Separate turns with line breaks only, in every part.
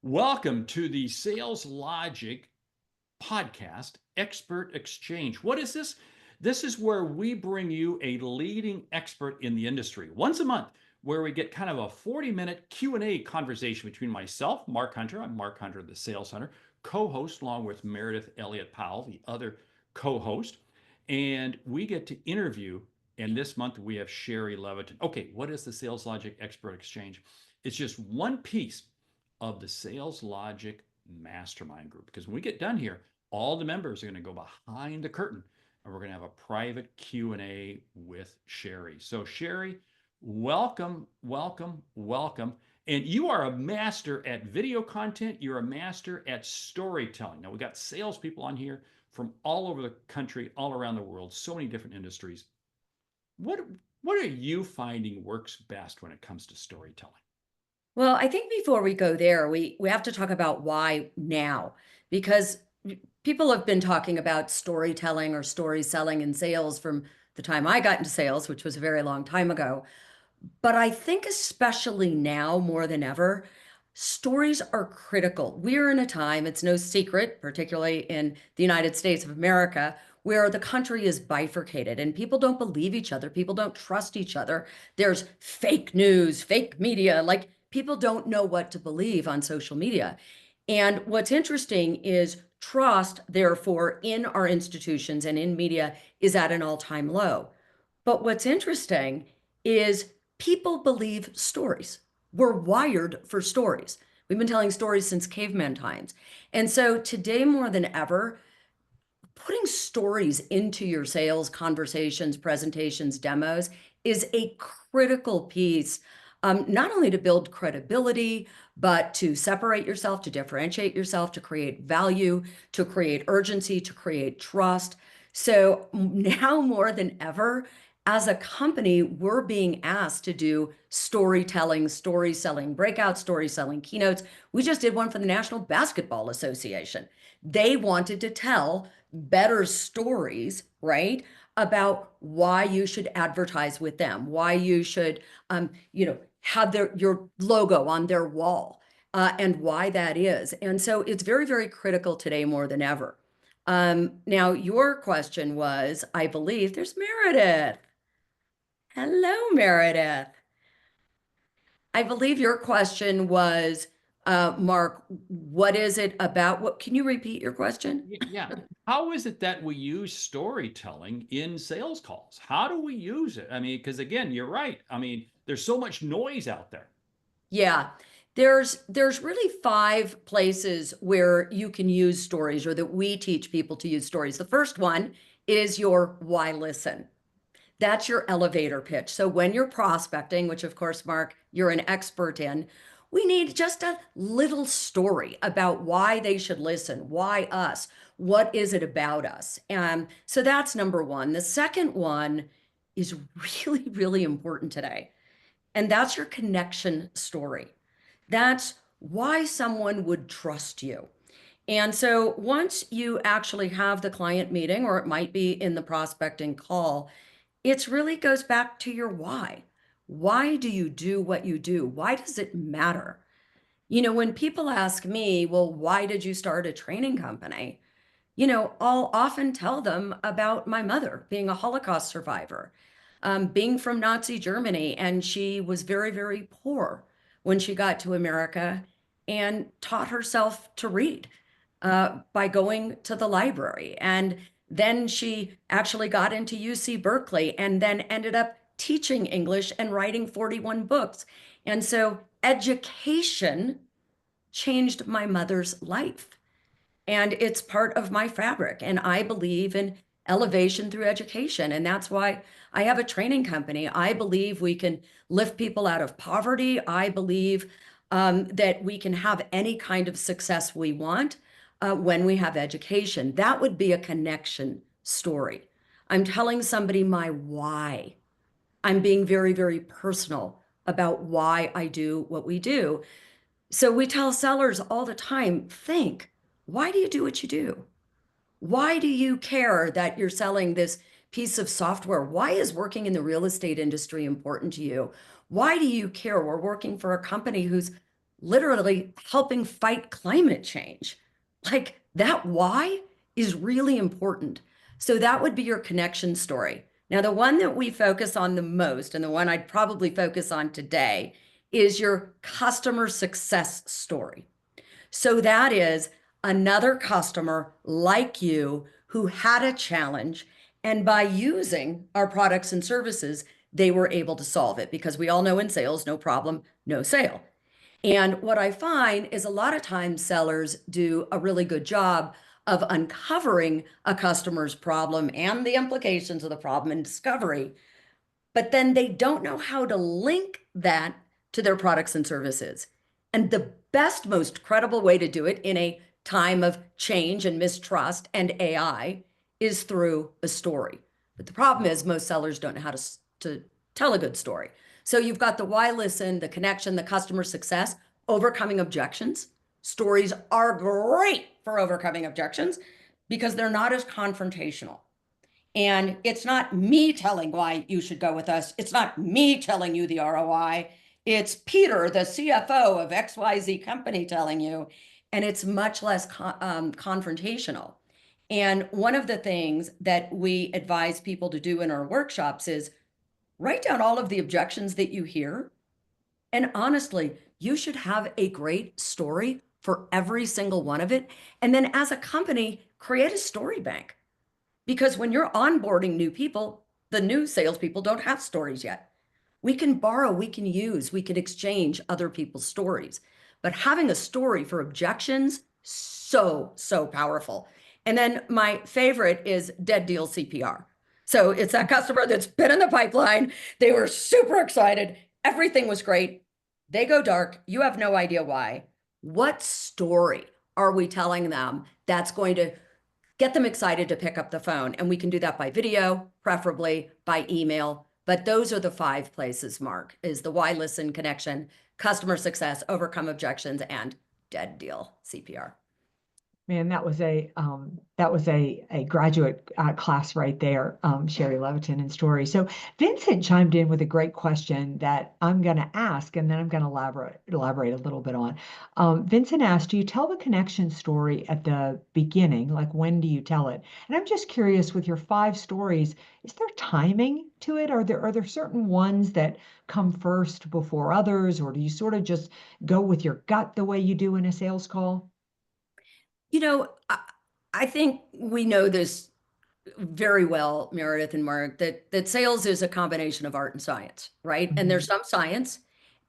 Welcome to the Sales Logic podcast, Expert Exchange. What is this? This is where we bring you a leading expert in the industry once a month, where we get kind of a 40-minute Q&A conversation between myself, Mark Hunter. I'm Mark Hunter, the Sales Hunter, co-host along with Meredith Elliott Powell, the other co-host. And we get to interview, and this month we have Shari Levitin. Okay, what is the Sales Logic Expert Exchange? It's just one piece of the Sales Logic Mastermind Group. Because when we get done here, all the members are going to go behind the curtain and we're going to have a private Q&A with Shari. So Shari, welcome, welcome, welcome. And you are a master at video content. You're a master at storytelling. Now, we got salespeople on here from all over the country, all around the world, so many different industries. What are you finding works best when it comes to storytelling?
Well, I think before we go there, we have to talk about why now, because people have been talking about storytelling or story selling in sales from the time I got into sales, which was a very long time ago. But I think especially now more than ever, stories are critical. We're in a time, it's no secret, particularly in the United States of America, where the country is bifurcated and people don't believe each other. People don't trust each other. There's fake news, fake media, like people don't know what to believe on social media. And what's interesting is trust, therefore, in our institutions and in media is at an all-time low. But what's interesting is people believe stories. We're wired for stories. We've been telling stories since caveman times. And so today more than ever, putting stories into your sales conversations, presentations, demos is a critical piece, not only to build credibility, but to separate yourself, to differentiate yourself, to create value, to create urgency, to create trust. So now more than ever, as a company, we're being asked to do storytelling, story selling, breakout story selling, keynotes. We just did one for the National Basketball Association. They wanted to tell better stories, right? About why you should advertise with them, why you should, have your logo on their wall, and why that is. And so it's very, very critical today more than ever. Now, your question was, I believe, there's Meredith. Hello, Meredith. I believe your question was, Mark, what is it about? What, can you repeat your question?
Yeah. How is it that we use storytelling in sales calls? How do we use it? I mean, because again, you're right. I mean, there's so much noise out there.
Yeah, there's really five places where you can use stories or that we teach people to use stories. The first one is your why listen. That's your elevator pitch. So when you're prospecting, which of course, Mark, you're an expert in, we need just a little story about why they should listen, why us, what is it about us? And so that's number one. The second one is really, really important today. And that's your connection story. That's why someone would trust you. And so once you actually have the client meeting, or it might be in the prospecting call, it really goes back to your why. Why do you do what you do? Why does it matter? When people ask me, well, why did you start a training company? I'll often tell them about my mother being a Holocaust survivor, being from Nazi Germany, and she was very, very poor when she got to America and taught herself to read by going to the library. And then she actually got into UC Berkeley and then ended up teaching English and writing 41 books. And so education changed my mother's life. And it's part of my fabric. And I believe in elevation through education. And that's why I have a training company. I believe we can lift people out of poverty. I believe that we can have any kind of success we want when we have education. That would be a connection story. I'm telling somebody my why. I'm being very, very personal about why I do what we do. So we tell sellers all the time, think, why do you do what you do? Why do you care that you're selling this piece of software? Why is working in the real estate industry important to you? Why do you care? We're working for a company whose literally helping fight climate change. Like that why is really important. So that would be your connection story. Now, the one that we focus on the most, and the one I'd probably focus on today, is your customer success story. So that is another customer like you who had a challenge, and by using our products and services, they were able to solve it, because we all know in sales, no problem, no sale. And what I find is a lot of times sellers do a really good job of uncovering a customer's problem and the implications of the problem in discovery, but then they don't know how to link that to their products and services. And the best, most credible way to do it in a time of change and mistrust and AI is through a story. But the problem is most sellers don't know how to tell a good story. So you've got the why listen, the connection, the customer success, overcoming objections. Stories are great for overcoming objections because they're not as confrontational. And it's not me telling why you should go with us. It's not me telling you the ROI. It's Peter, the CFO of XYZ company, telling you. And it's much less confrontational. And one of the things that we advise people to do in our workshops is write down all of the objections that you hear. And honestly, you should have a great story for every single one of it. And then as a company, create a story bank. Because when you're onboarding new people, the new salespeople don't have stories yet. We can borrow, we can use, we can exchange other people's stories. But having a story for objections, so, so powerful. And then my favorite is dead deal CPR. So it's that customer that's been in the pipeline. They were super excited. Everything was great. They go dark. You have no idea why. What story are we telling them that's going to get them excited to pick up the phone? And we can do that by video, preferably by email. But those are the 5 places, Mark, is the why, listen, connection, customer success, overcome objections, and dead deal CPR.
Man, that was a graduate class right there, Shari Levitin and Story. So Vincent chimed in with a great question that I'm going to ask, and then I'm going to elaborate a little bit on. Vincent asked, do you tell the connection story at the beginning? Like, when do you tell it? And I'm just curious, with your 5 stories, is there timing to it? Are there certain ones that come first before others, or do you sort of just go with your gut the way you do in a sales call?
You know, I think we know this very well, Meredith and Mark, that sales is a combination of art and science, right? And there's some science,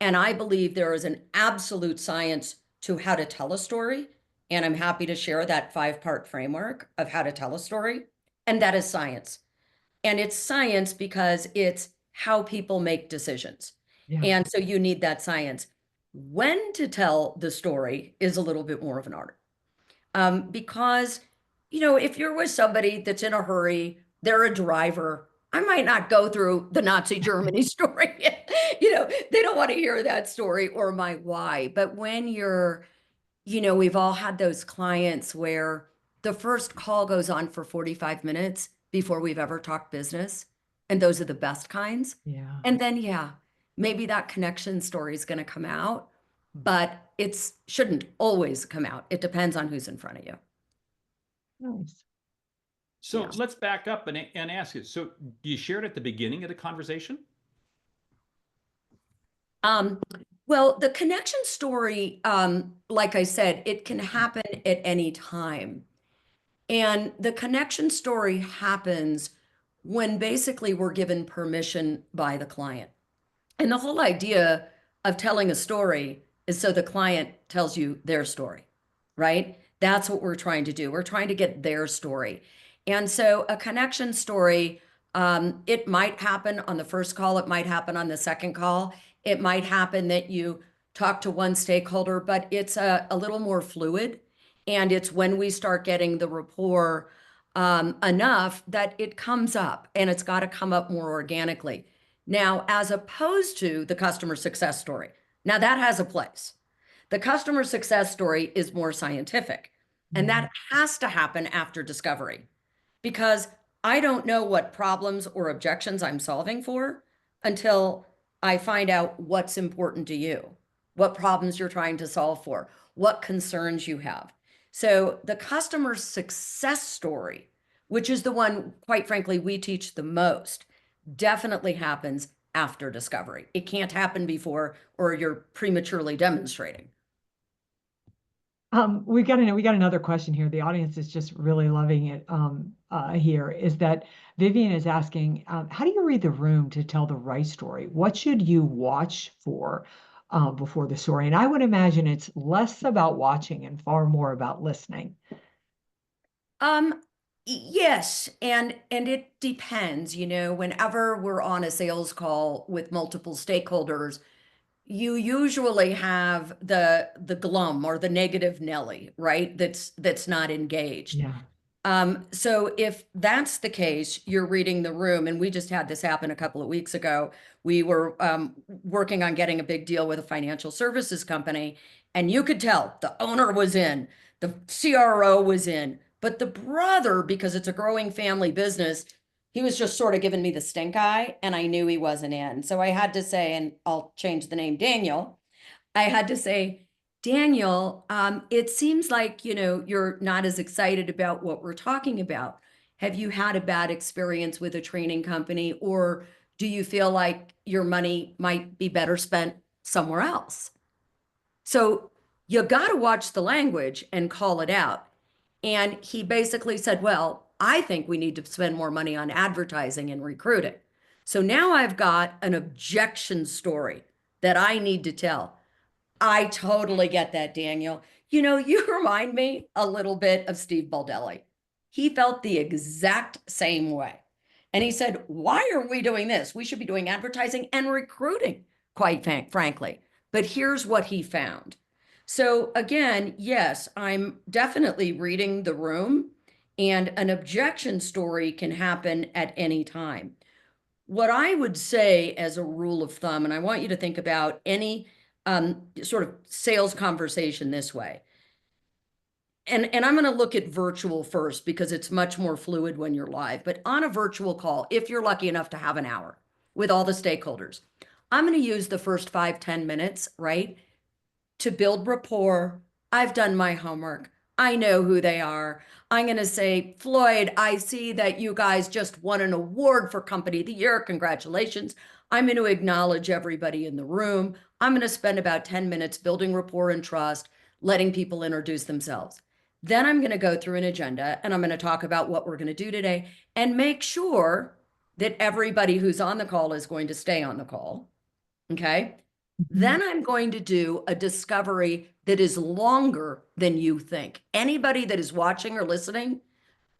and I believe there is an absolute science to how to tell a story. And I'm happy to share that 5-part framework of how to tell a story. And that is science. And it's science because it's how people make decisions.
Yeah.
And so you need that science. When to tell the story is a little bit more of an art. Because, you know, if you're with somebody that's in a hurry, they're a driver, I might not go through the Nazi Germany story. You know, they don't want to hear that story or my why. But when you're, you know, we've all had those clients where the first call goes on for 45 minutes before we've ever talked business. And those are the best kinds.
Yeah.
And then, yeah, maybe that connection story is going to come out, but it shouldn't always come out. It depends on who's in front of you.
Nice.
So
Yeah.
let's back up and ask you. So do you share it at the beginning of the conversation?
Well, the connection story, like I said, it can happen at any time. And the connection story happens when basically we're given permission by the client. And the whole idea of telling a story is so the client tells you their story, right? That's what we're trying to do. We're trying to get their story. And so a connection story, it might happen on the first call. It might happen on the second call. It might happen that you talk to one stakeholder, but it's a little more fluid. And it's when we start getting the rapport enough that it comes up, and it's got to come up more organically. Now, as opposed to the customer success story, now that has a place. The customer success story is more scientific, and that has to happen after discovery, because I don't know what problems or objections I'm solving for until I find out what's important to you. what problems you're trying to solve for, what concerns you have. So the customer success story, which is the one, quite frankly, we teach the most, definitely happens after discovery. It can't happen before, or you're prematurely demonstrating.
We got another question here. The audience is just really loving it. Here is that Vivian is asking, how do you read the room to tell the right story? What should you watch for before the story? And I would imagine it's less about watching and far more about listening.
Yes, and it depends, whenever we're on a sales call with multiple stakeholders, you usually have the glum or the negative Nelly, right? That's not engaged.
Yeah.
So if that's the case, you're reading the room, and we just had this happen a couple of weeks ago. We were working on getting a big deal with a financial services company, and you could tell the owner was in, the CRO was in, but the brother, because it's a growing family business, he was just sort of giving me the stink eye, and I knew he wasn't in. So I had to say, and I'll change the name, Daniel. I had to say, Daniel, it seems like, you're not as excited about what we're talking about. Have you had a bad experience with a training company, or do you feel like your money might be better spent somewhere else? So you got to watch the language and call it out. And he basically said, well, I think we need to spend more money on advertising and recruiting. So now I've got an objection story that I need to tell. I totally get that, Daniel. You remind me a little bit of Steve Baldelli. He felt the exact same way. And he said, why are we doing this? We should be doing advertising and recruiting, quite frankly. But here's what he found. So again, yes, I'm definitely reading the room, and an objection story can happen at any time. What I would say as a rule of thumb, and I want you to think about any sort of sales conversation this way. And I'm going to look at virtual first because it's much more fluid when you're live. But on a virtual call, if you're lucky enough to have an hour with all the stakeholders, I'm going to use the first 5-10 minutes, right, to build rapport. I've done my homework. I know who they are. I'm going to say, Floyd, I see that you guys just won an award for Company of the Year. Congratulations. I'm going to acknowledge everybody in the room. I'm going to spend about 10 minutes building rapport and trust, letting people introduce themselves. Then I'm going to go through an agenda, and I'm going to talk about what we're going to do today and make sure that everybody who's on the call is going to stay on the call. Okay. Then I'm going to do a discovery that is longer than you think. Anybody that is watching or listening,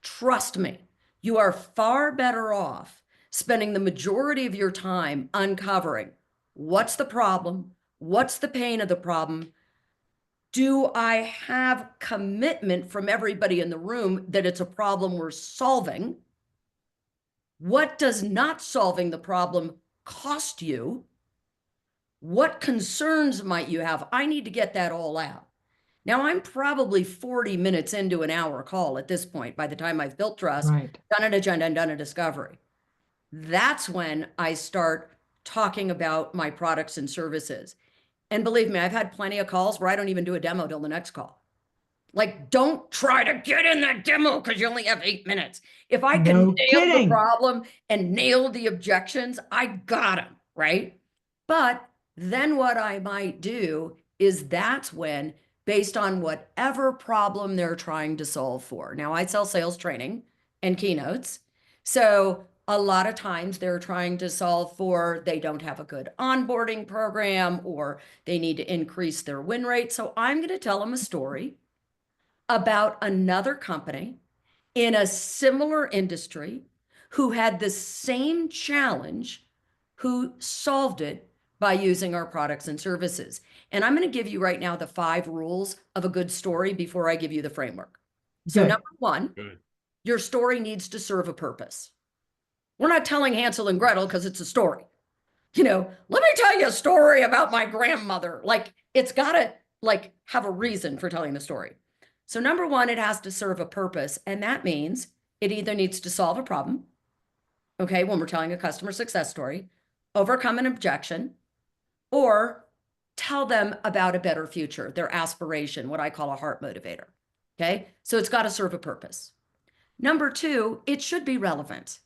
trust me, you are far better off spending the majority of your time uncovering what's the problem, what's the pain of the problem. Do I have commitment from everybody in the room that it's a problem we're solving? What does not solving the problem cost you? What concerns might you have? I need to get that all out. Now, I'm probably 40 minutes into an hour call at this point, by the time I've built trust,
Right.
done an agenda, and done a discovery. That's when I start talking about my products and services. And believe me, I've had plenty of calls where I don't even do a demo till the next call. Like, don't try to get in that demo because you only have 8 minutes. If I can
No
nail the
kidding.
problem and nail the objections, I got them, right? But then what I might do is that's when, based on whatever problem they're trying to solve for. Now, I sell sales training and keynotes. So a lot of times they're trying to solve for they don't have a good onboarding program, or they need to increase their win rate. So I'm going to tell them a story about another company in a similar industry who had the same challenge, who solved it by using our products and services. And I'm going to give you right now the 5 rules of a good story before I give you the framework. So
Good.
number 1, your story needs to serve a purpose. We're not telling Hansel and Gretel because it's a story. Let me tell you a story about my grandmother. Like, it's got to have a reason for telling the story. So number 1, it has to serve a purpose. And that means it either needs to solve a problem, okay, when we're telling a customer success story, overcome an objection, or tell them about a better future, their aspiration, what I call a heart motivator. Okay. So it's got to serve a purpose. Number two, it should be relevant.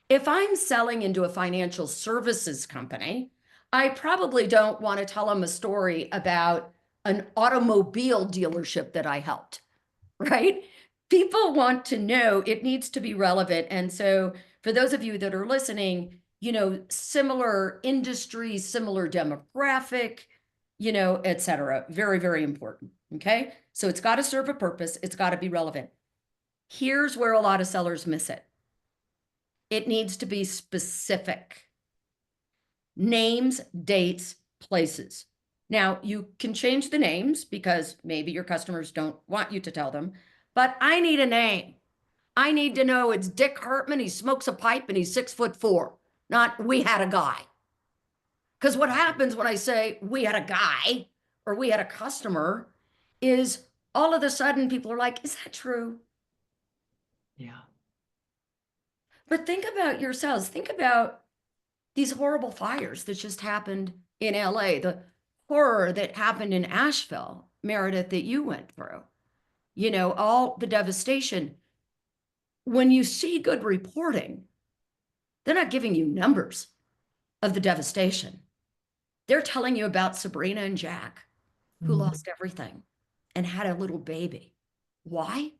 If I'm selling into a financial services company, I probably don't want to tell them a story about an automobile dealership that I helped, right? People want to know, it needs to be relevant. And so for those of you that are listening, similar industry, similar demographic, et cetera, very, very important. Okay. So it's got to serve a purpose. It's got to be relevant. Here's where a lot of sellers miss it. It needs to be specific. Names, dates, places. Now, you can change the names because maybe your customers don't want you to tell them, but I need a name. I need to know it's Dick Hartman, he smokes a pipe and he's 6'4", not we had a guy. Because what happens when I say we had a guy or we had a customer is all of a sudden people are like, is that true?
Yeah.
But think about yourselves. Think about these horrible fires that just happened in LA, the horror that happened in Asheville, Meredith, that you went through, all the devastation. When you see good reporting, they're not giving you numbers of the devastation. They're telling you about Sabrina and Jack, who lost everything and had a little baby. Why?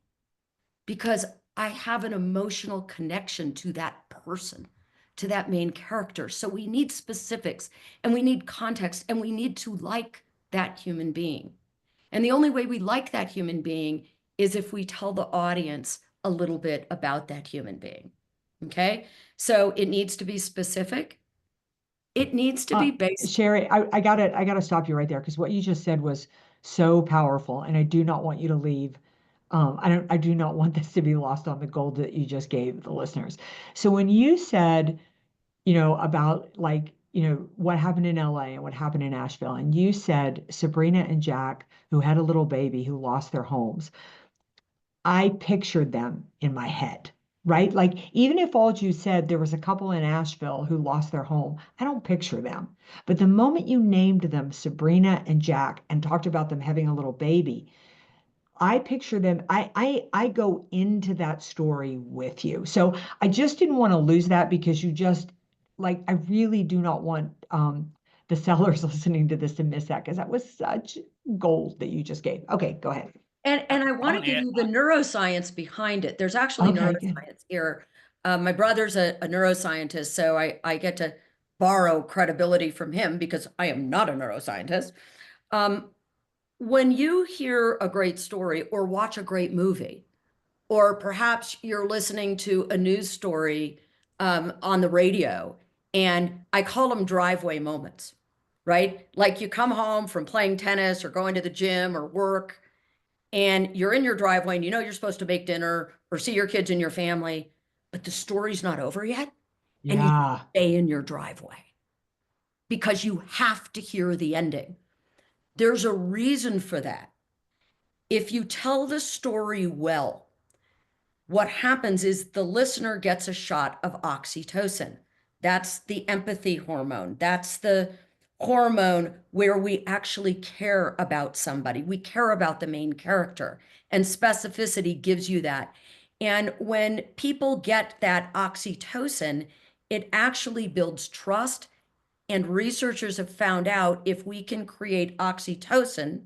Because I have an emotional connection to that person, to that main character. So we need specifics and we need context and we need to like that human being. And the only way we like that human being is if we tell the audience a little bit about that human being. Okay. So it needs to be specific. It needs to be based.
Shari, I gotta stop you right there because what you just said was so powerful, and I do not want you to leave. I do not want this to be lost on the gold that you just gave the listeners. So when you said, about what happened in LA and what happened in Asheville, and you said Sabrina and Jack, who had a little baby who lost their homes, I pictured them in my head, right? Like, even if all you said there was a couple in Asheville who lost their home, I don't picture them. But the moment you named them Sabrina and Jack and talked about them having a little baby, I picture them. I go into that story with you. So I just didn't want to lose that because you just I really do not want the sellers listening to this to miss that because that was such gold that you just gave. Okay, go ahead.
And I want to give you the neuroscience behind it. There's actually neuroscience here. My brother's a neuroscientist, so I get to borrow credibility from him because I am not a neuroscientist. When you hear a great story or watch a great movie, or perhaps you're listening to a news story on the radio, and I call them driveway moments, right? Like you come home from playing tennis or going to the gym or work, and you're in your driveway and you're supposed to make dinner or see your kids and your family, but the story's not over yet. And you stay in your driveway because you have to hear the ending. There's a reason for that. If you tell the story well, what happens is the listener gets a shot of oxytocin. That's the empathy hormone. That's the hormone where we actually care about somebody. We care about the main character, and specificity gives you that. And when people get that oxytocin, it actually builds trust. And researchers have found out if we can create oxytocin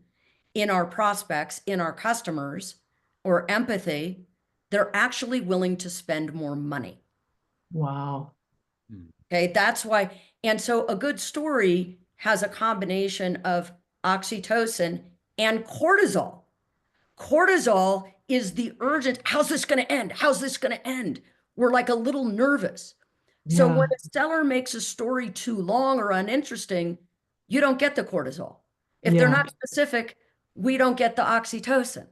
in our prospects, in our customers, or empathy, they're actually willing to spend more money.
Wow.
Okay, that's why. And so a good story has a combination of oxytocin and cortisol. Cortisol is the urgent, how's this going to end? How's this going to end? We're like a little nervous. So when a seller makes a story too long or uninteresting, you don't get the cortisol. If they're not specific, we don't get the oxytocin.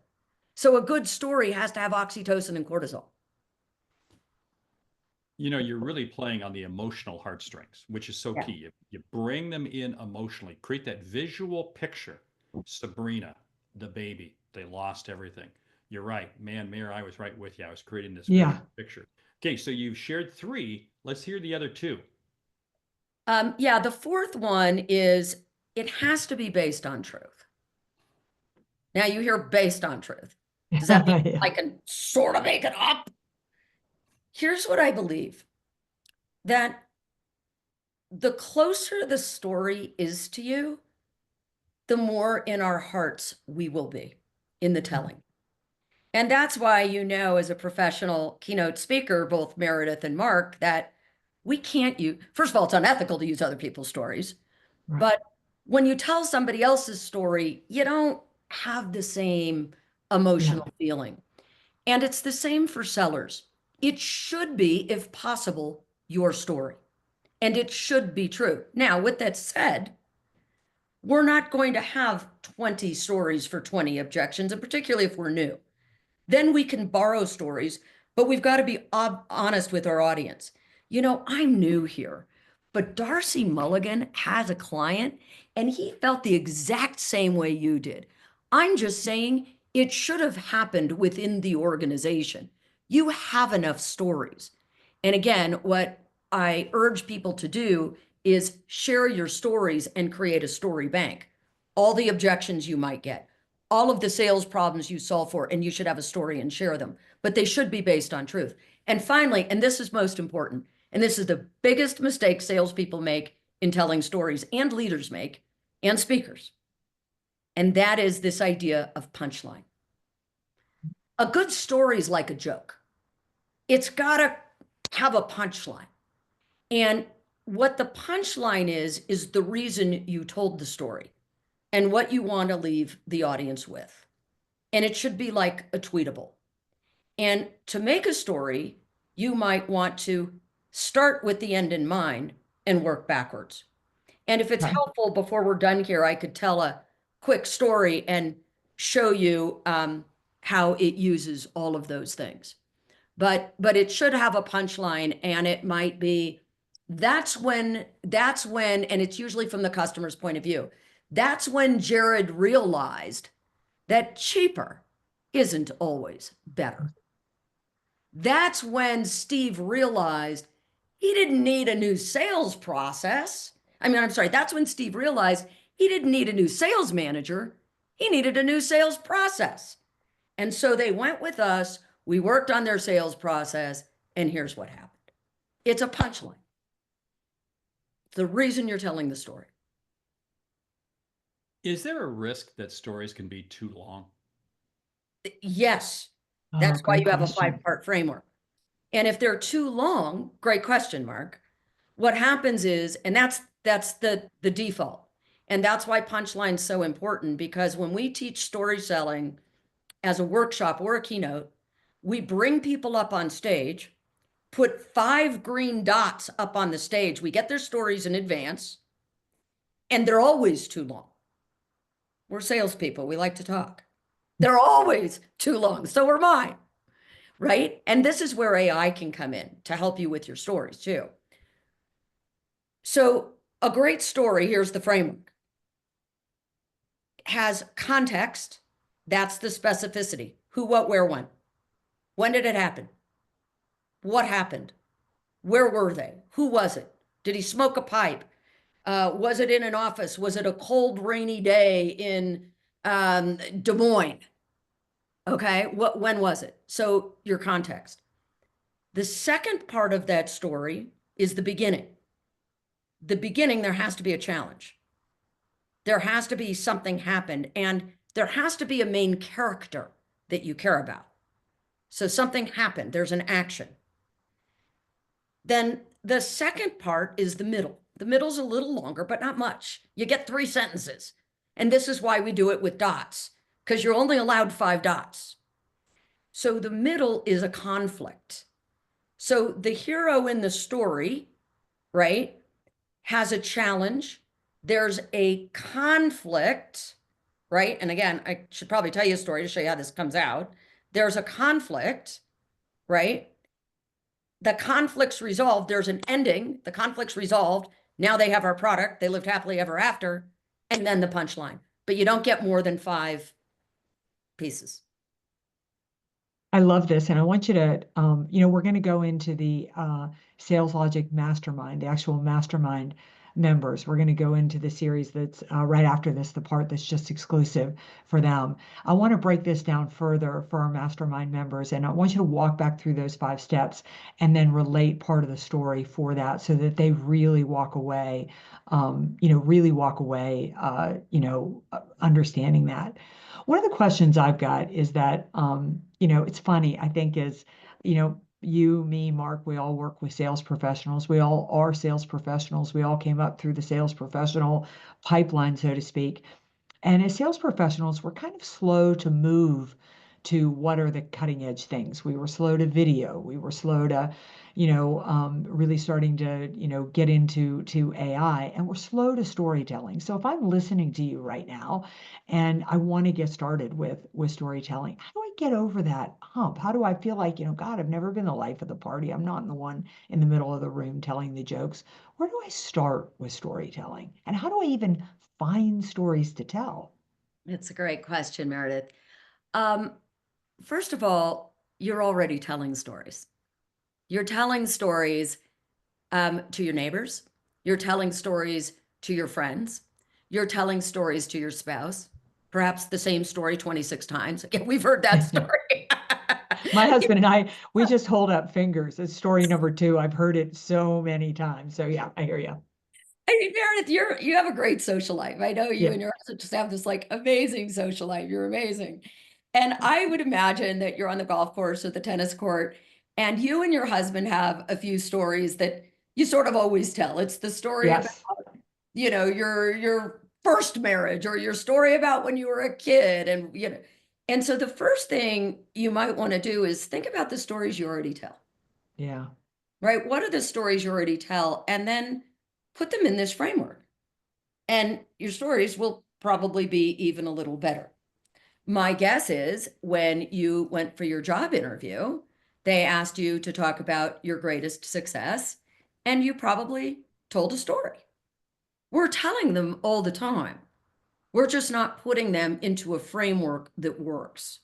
So a good story has to have oxytocin and cortisol.
You're really playing on the emotional heartstrings, which is so key. You bring them in emotionally, create that visual picture. Sabrina, the baby, they lost everything. You're right, man, Mayor, I was right with you. I was creating this picture. Okay, so you've shared 3. Let's hear the other 2.
The fourth one is it has to be based on truth. Now you hear based on truth. Does that mean
Yeah.
I can sort of make it up? Here's what I believe, that the closer the story is to you, the more in our hearts we will be in the telling. And that's why, as a professional keynote speaker, both Meredith and Mark, that we can't use, first of all, it's unethical to use other people's stories.
Right.
But when you tell somebody else's story, you don't have the same emotional feeling. And it's the same for sellers. It should be, if possible, your story. And it should be true. Now, with that said, we're not going to have 20 stories for 20 objections, and particularly if we're new. Then we can borrow stories, but we've got to be honest with our audience. I'm new here, but Darcy Mulligan has a client and he felt the exact same way you did. I'm just saying it should have happened within the organization. You have enough stories. And again, what I urge people to do is share your stories and create a story bank. All the objections you might get, all of the sales problems you solve for, and you should have a story and share them, but they should be based on truth. And finally, and this is most important, and this is the biggest mistake salespeople make in telling stories, and leaders make, and speakers, and that is this idea of punchline. A good story is like a joke. It's got to have a punchline. And what the punchline is the reason you told the story and what you want to leave the audience with. And it should be like a tweetable. And to make a story, you might want to start with the end in mind and work backwards. And if it's helpful, before we're done here, I could tell a quick story and show you how it uses all of those things. But it should have a punchline, and it might be, that's when, and it's usually from the customer's point of view, that's when Jared realized that cheaper isn't always better. That's when Steve realized he didn't need a new sales process. That's when Steve realized he didn't need a new sales manager. He needed a new sales process. And so they went with us. We worked on their sales process, and here's what happened. It's a punchline. It's the reason you're telling the story.
Is there a risk that stories can be too long?
Yes. That's why you have a
question.
5-part framework. And if they're too long, great question, Mark. What happens is, and that's the default. And that's why punchline's so important, because when we teach story selling as a workshop or a keynote, we bring people up on stage, put 5 green dots up on the stage. We get their stories in advance, and they're always too long. We're salespeople. We like to talk. They're always too long. So are mine, right? And this is where AI can come in to help you with your stories too. So a great story, here's the framework, has context. That's the specificity. Who, what, where, when. When did it happen? What happened? Where were they? Who was it? Did he smoke a pipe? Was it in an office? Was it a cold, rainy day in Des Moines? Okay, when was it? So your context. The second part of that story is the beginning. The beginning, there has to be a challenge. There has to be something happened, and there has to be a main character that you care about. So something happened, there's an action. Then the second part is the middle. The middle's a little longer, but not much. You get 3 sentences. And this is why we do it with dots, because you're only allowed 5 dots. So the middle is a conflict. So the hero in the story, right, has a challenge. There's a conflict, right? And again, I should probably tell you a story to show you how this comes out. There's a conflict, right? The conflict's resolved. There's an ending. The conflict's resolved. Now they have our product. They lived happily ever after. And then the punchline. But you don't get more than 5 pieces.
I love this. And I want you to, we're going to go into the Sales Logic Mastermind, the actual mastermind members. We're going to go into the series that's right after this, the part that's just exclusive for them. I want to break this down further for our mastermind members, and I want you to walk back through those 5 steps and then relate part of the story for that, so that they really walk away, understanding that. One of the questions I've got is that, it's funny, I think, is, you, me, Mark, we all work with sales professionals. We all are sales professionals. We all came up through the sales professional pipeline, so to speak. And as sales professionals, we're kind of slow to move to what are the cutting edge things. We were slow to video. We were slow to, really starting to, get into AI, and we're slow to storytelling. So if I'm listening to you right now and I want to get started with storytelling, how do I get over that hump? How do I feel like, God, I've never been the life of the party. I'm not the one in the middle of the room telling the jokes. Where do I start with storytelling? And how do I even find stories to tell?
It's a great question, Meredith. First of all, you're already telling stories. You're telling stories to your neighbors. You're telling stories to your friends. You're telling stories to your spouse. Perhaps the same story 26 times. Yeah, we've heard that story.
My husband and I, we just hold up fingers. It's story number 2. I've heard it so many times. So yeah, I hear you.
I mean, Meredith, you have a great social life. I know you
Yeah.
and your husband just have this like amazing social life. You're amazing. And I would imagine that you're on the golf course or the tennis court, and you and your husband have a few stories that you sort of always tell. It's the story about,
Yes.
your first marriage, or your story about when you were a kid. And so the first thing you might want to do is think about the stories you already tell.
Yeah.
Right? What are the stories you already tell? And then put them in this framework. And your stories will probably be even a little better. My guess is when you went for your job interview, they asked you to talk about your greatest success, and you probably told a story. We're telling them all the time. We're just not putting them into a framework that works.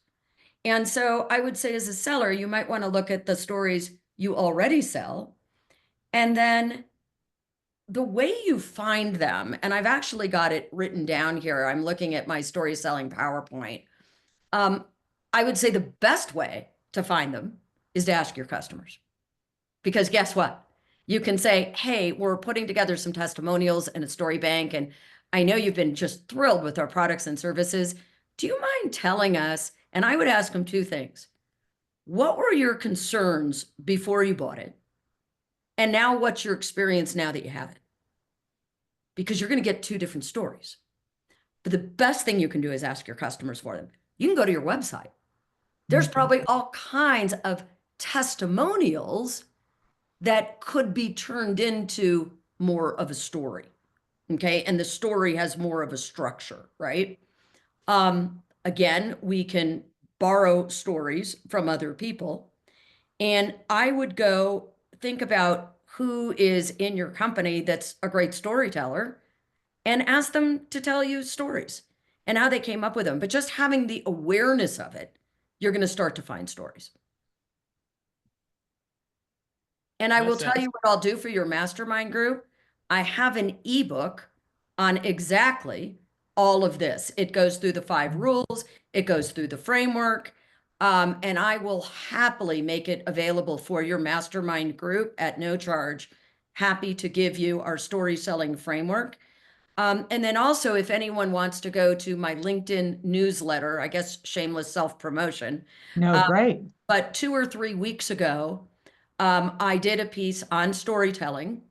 And so I would say, as a seller, you might want to look at the stories you already sell, and then the way you find them, and I've actually got it written down here. I'm looking at my story selling PowerPoint. I would say the best way to find them is to ask your customers. Because guess what? You can say, hey, we're putting together some testimonials and a story bank, and I know you've been just thrilled with our products and services. Do you mind telling us? And I would ask them 2 things. What were your concerns before you bought it? And now what's your experience now that you have it? Because you're going to get 2 different stories. But the best thing you can do is ask your customers for them. You can go to your website. There's probably all kinds of testimonials that could be turned into more of a story. Okay. And the story has more of a structure, right? Again, we can borrow stories from other people. And I would go think about who is in your company that's a great storyteller and ask them to tell you stories and how they came up with them. But just having the awareness of it, you're going to start to find stories. And I will tell you what I'll do for your mastermind group. I have an ebook on exactly all of this. It goes through the 5 rules. It goes through the framework. And I will happily make it available for your mastermind group at no charge. Happy to give you our story selling framework. And then also, if anyone wants to go to my LinkedIn newsletter, I guess shameless self-promotion.
No, great.
But 2 or 3 weeks ago, I did a piece on storytelling,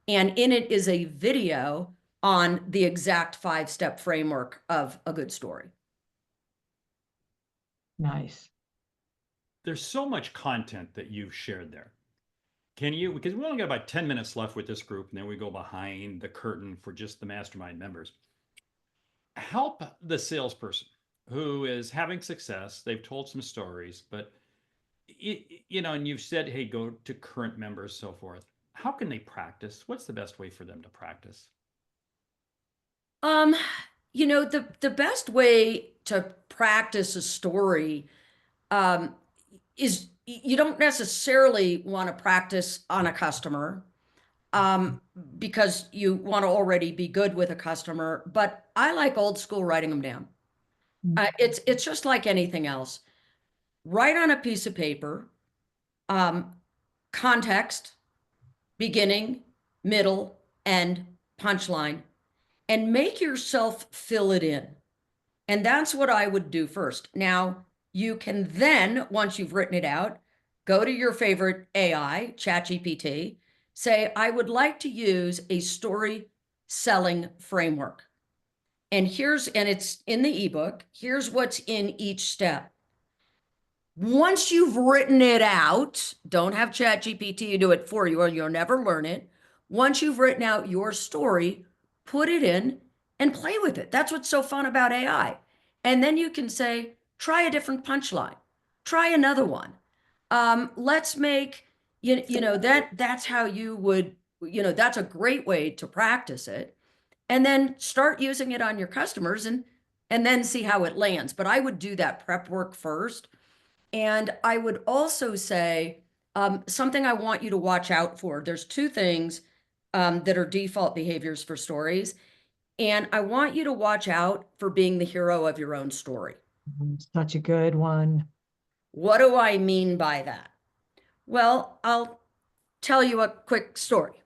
and in it is a video on the exact 5-step framework of a good story.
Nice.
There's so much content that you've shared there. Can you, because we only got about 10 minutes left with this group, and then we go behind the curtain for just the mastermind members. Help the salesperson who is having success. They've told some stories, but and you've said, hey, go to current members, so forth. How can they practice? What's the best way for them to practice?
The best way to practice a story is you don't necessarily want to practice on a customer. because you want to already be good with a customer, but I like old school writing them down. It's just like anything else. Write on a piece of paper, context, beginning, middle, end, punchline, and make yourself fill it in. And that's what I would do first. Now, you can then, once you've written it out, go to your favorite AI, ChatGPT, say, I would like to use a story selling framework. And it's in the ebook, here's what's in each step. Once you've written it out, don't have ChatGPT do it for you or you'll never learn it. Once you've written out your story, put it in and play with it. That's what's so fun about AI. And then you can say, try a different punchline, try another one. Let's make, that's how you would, that's a great way to practice it. And then start using it on your customers and then see how it lands. But I would do that prep work first. And I would also say something I want you to watch out for. There's two things that are default behaviors for stories. And I want you to watch out for being the hero of your own story.
Such a good one.
What do I mean by that? Well, I'll tell you a quick story.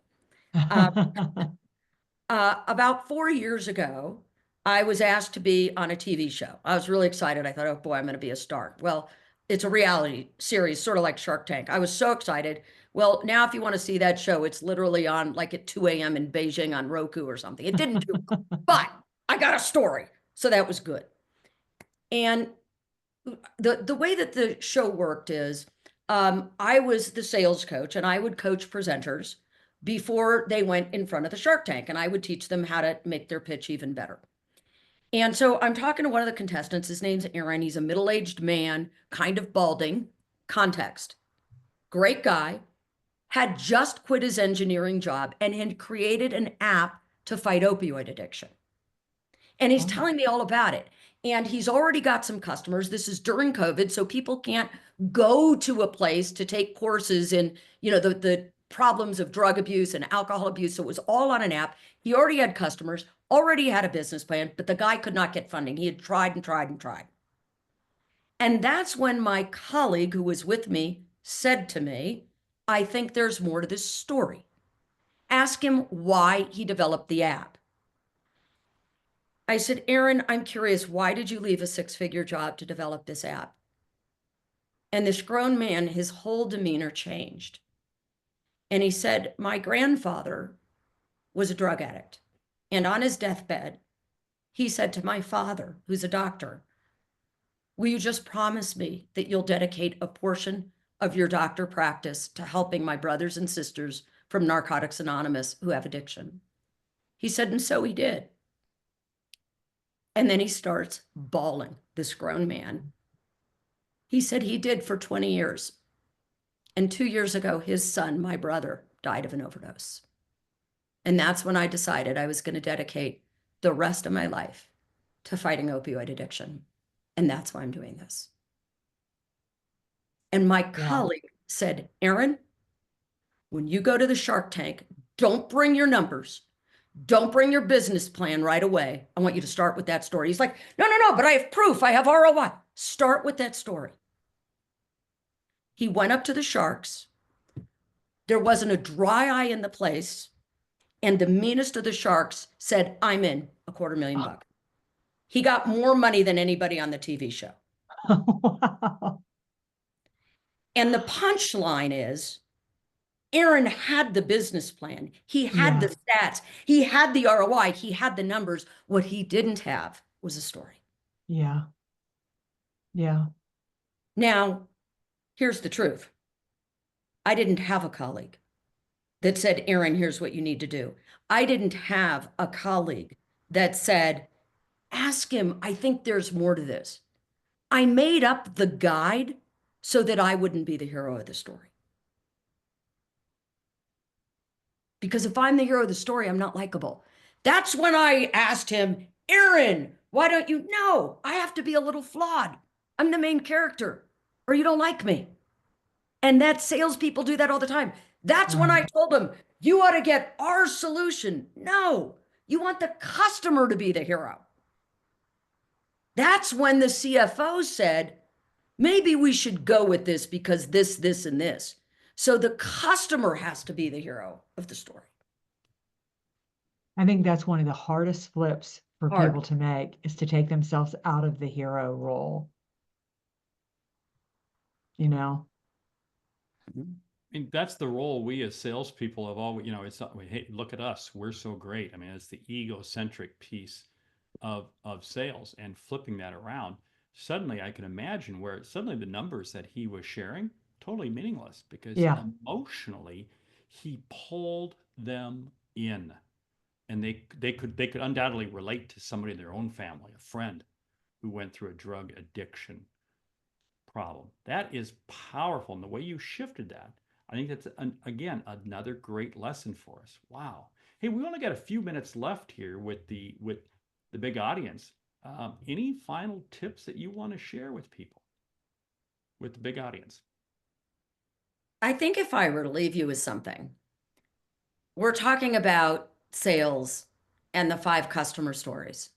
About 4 years ago, I was asked to be on a TV show. I was really excited. I thought, oh boy, I'm going to be a star. Well, it's a reality series, sort of like Shark Tank. I was so excited. Well, now if you want to see that show, it's literally on like at 2 a.m. in Beijing on Roku or something. It didn't do well, but I got a story. So that was good. And the way that the show worked is I was the sales coach and I would coach presenters before they went in front of the Shark Tank, and I would teach them how to make their pitch even better. And so I'm talking to one of the contestants. His name's Aaron. He's a middle-aged man, kind of balding. Context. Great guy. Had just quit his engineering job and had created an app to fight opioid addiction. And he's telling me all about it. And he's already got some customers. This is during COVID, so people can't go to a place to take courses in, the problems of drug abuse and alcohol abuse. So it was all on an app. He already had customers, already had a business plan, but the guy could not get funding. He had tried and tried and tried. And that's when my colleague who was with me said to me, I think there's more to this story. Ask him why he developed the app. I said, Aaron, I'm curious, why did you leave a 6-figure job to develop this app? And this grown man, his whole demeanor changed. And he said, my grandfather was a drug addict. And on his deathbed, he said to my father, who's a doctor, will you just promise me that you'll dedicate a portion of your doctor practice to helping my brothers and sisters from Narcotics Anonymous who have addiction? He said, and so he did. And then he starts bawling, this grown man. He said he did for 20 years. And 2 years ago, his son, my brother, died of an overdose. And that's when I decided I was going to dedicate the rest of my life to fighting opioid addiction. And that's why I'm doing this. And my colleague said, Aaron, when you go to the Shark Tank, don't bring your numbers. Don't bring your business plan right away. I want you to start with that story. He's like, no, but I have proof. I have ROI. Start with that story. He went up to the sharks. There wasn't a dry eye in the place. And the meanest of the sharks said, I'm in, $250,000. He got more money than anybody on the TV show.
Wow.
And the punchline is, Aaron had the business plan. He had the stats. He had the ROI. He had the numbers. What he didn't have was a story.
Yeah. Yeah.
Now, here's the truth. I didn't have a colleague that said, Aaron, here's what you need to do. I didn't have a colleague that said, ask him, I think there's more to this. I made up the guide so that I wouldn't be the hero of the story. Because if I'm the hero of the story, I'm not likable. That's when I asked him, Aaron, why don't you? No, I have to be a little flawed. I'm the main character, or you don't like me. And that salespeople do that all the time. That's when I
Right.
told him, you ought to get our solution. No, you want the customer to be the hero. That's when the CFO said, maybe we should go with this because this, and this. So the customer has to be the hero of the story.
I think that's one of the hardest flips for
Hard.
people to make, is to take themselves out of the hero role, you know?
I mean, that's the role we as salespeople have always, it's not, hey, look at us, we're so great. I mean, it's the egocentric piece of sales, and flipping that around. Suddenly I can imagine where suddenly the numbers that he was sharing, totally meaningless, because
Yeah.
emotionally he pulled them in, and they could undoubtedly relate to somebody in their own family, a friend who went through a drug addiction problem. That is powerful. And the way you shifted that, I think that's, again, another great lesson for us. Wow. Hey, we only got a few minutes left here with the big audience. Any final tips that you want to share with people, with the big audience?
I think if I were to leave you with something, we're talking about sales and the 5 customer stories.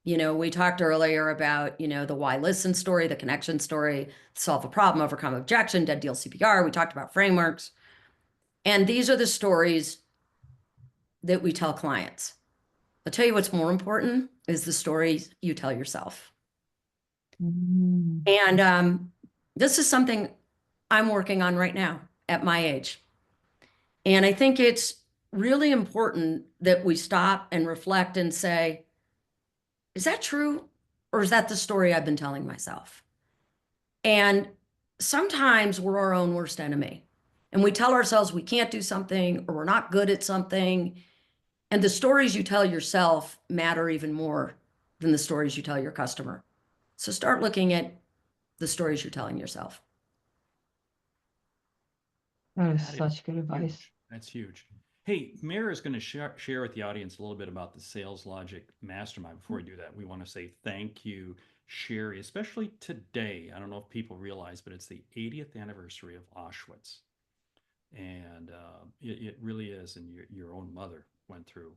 We talked earlier about, the why listen story, the connection story, solve a problem, overcome objection, dead deal CPR. We talked about frameworks. And these are the stories that we tell clients. I'll tell you what's more important is the stories you tell yourself.
Mm.
And this is something I'm working on right now at my age. And I think it's really important that we stop and reflect and say, is that true? Or is that the story I've been telling myself? And sometimes we're our own worst enemy. And we tell ourselves we can't do something or we're not good at something. And the stories you tell yourself matter even more than the stories you tell your customer. So start looking at the stories you're telling yourself.
That is
That is
such good advice.
huge. That's huge. Hey, Mary is going to share with the audience a little bit about the Sales Logic Mastermind. Before we do that, we want to say thank you, Shari, especially today. I don't know if people realize, but it's the 80th anniversary of Auschwitz. And it really is. And your own mother went through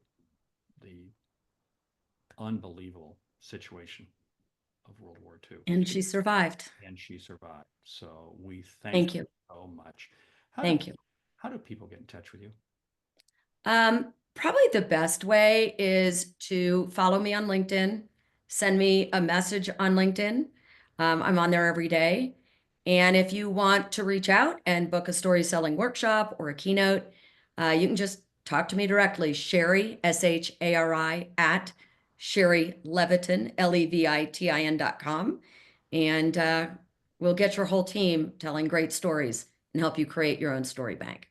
the unbelievable situation of World War II.
And she survived.
And she survived. So we thank
Thank you.
so much. How do
Thank you.
how do people get in touch with you?
Probably the best way is to follow me on LinkedIn, send me a message on LinkedIn. I'm on there every day. And if you want to reach out and book a story selling workshop or a keynote, you can just talk to me directly, Shari, SHARI, at Shari Levitin, LEVITIN.com. And we'll get your whole team telling great stories and help you create your own story bank.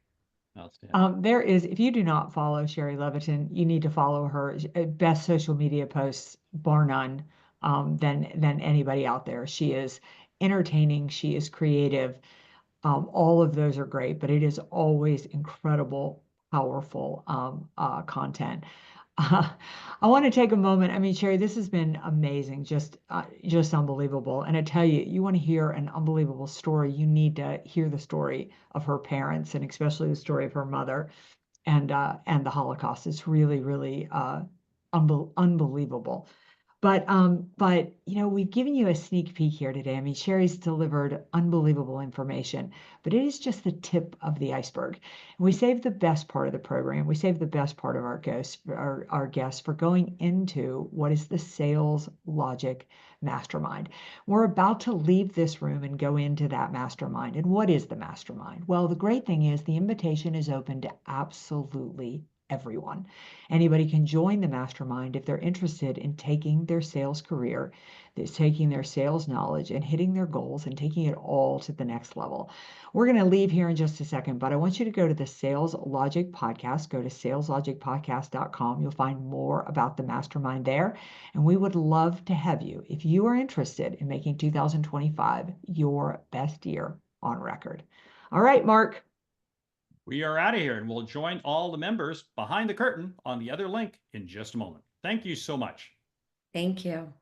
There is, if you do not follow Shari Levitin, you need to follow her. Best social media posts, bar none, than anybody out there. She is entertaining. She is creative. All of those are great, but it is always incredible, powerful content. I want to take a moment. I mean, Shari, this has been amazing, just unbelievable. And I tell you, you want to hear an unbelievable story, you need to hear the story of her parents, and especially the story of her mother and the Holocaust. It's really, really unbelievable. But we've given you a sneak peek here today. I mean, Shari's delivered unbelievable information, but it is just the tip of the iceberg. And we save the best part of the program. We save the best part of our guests for going into what is the Sales Logic Mastermind. We're about to leave this room and go into that mastermind. And what is the mastermind? Well, the great thing is the invitation is open to absolutely everyone. Anybody can join the mastermind if they're interested in taking their sales career, taking their sales knowledge and hitting their goals and taking it all to the next level. We're going to leave here in just a second, but I want you to go to the Sales Logic Podcast. Go to saleslogicpodcast.com. You'll find more about the mastermind there. And we would love to have you if you are interested in making 2025 your best year on record. All right, Mark.
We are out of here, and we'll join all the members behind the curtain on the other link in just a moment. Thank you so much.
Thank you.